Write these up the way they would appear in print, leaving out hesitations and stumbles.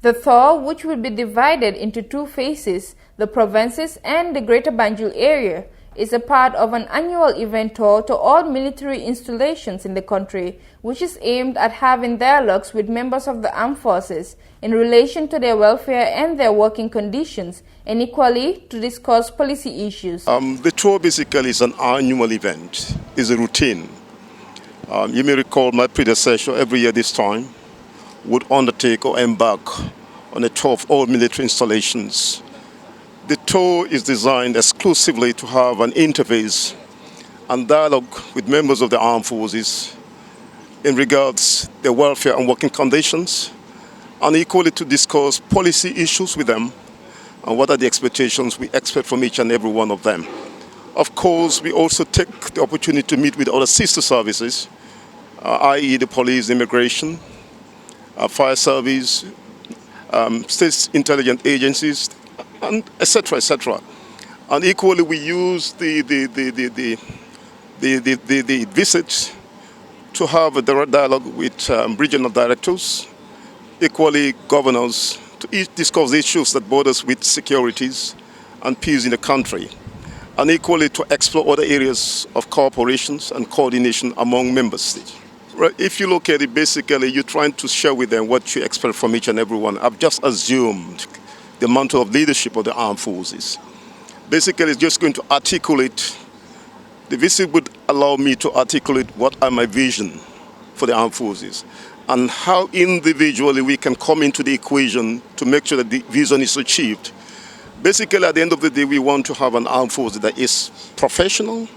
The tour, which will be divided into two phases, the provinces and the Greater Banjul area, is a part of an annual event tour to all military installations in the country, which is aimed at having dialogues with members of the armed forces in relation to their welfare and their working conditions, and equally to discuss policy issues. The tour basically is an annual event, is a routine. You may recall my predecessor every year this time would undertake or embark on a tour of all military installations. The tour is designed exclusively to have an interface and dialogue with members of the armed forces in regards to their welfare and working conditions, and equally to discuss policy issues with them and what are the expectations we expect from each and every one of them. Of course, we also take the opportunity to meet with other sister services, i.e. the police, immigration, fire service, state intelligence agencies, and etc., etc. And equally, we use the visit to have a direct dialogue with regional directors, equally governors, to discuss issues that borders with securities and peace in the country, and equally to explore other areas of cooperations and coordination among member states. Right. If you look at it, basically, you're trying to share with them what you expect from each and every one. I've just assumed the mantle of leadership of the armed forces. Basically, it's just going to articulate, the visit would allow me to articulate what are my vision for the armed forces and how individually we can come into the equation to make sure that the vision is achieved. Basically, at the end of the day, we want to have an armed force that is professional,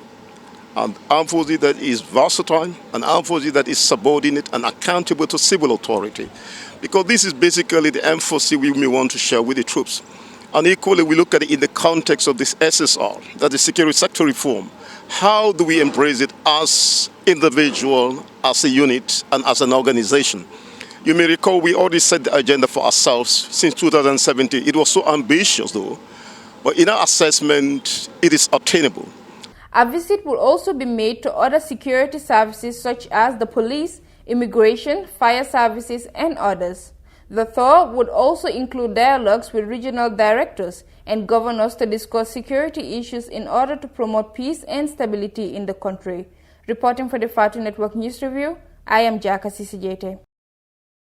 an armed force that is versatile, an armed force that is subordinate and accountable to civil authority. Because this is basically the emphasis we may want to share with the troops. And equally, we look at it in the context of this SSR, that is security sector reform. How do we embrace it as individual, as a unit, and as an organization? You may recall we already set the agenda for ourselves since 2017. It was so ambitious, though, but in our assessment, it is attainable. A visit will also be made to other security services such as the police, immigration, fire services, and others. The tour would also include dialogues with regional directors and governors to discuss security issues in order to promote peace and stability in the country. Reporting for the Fatu Network News Review, I am Jaka Sisijete.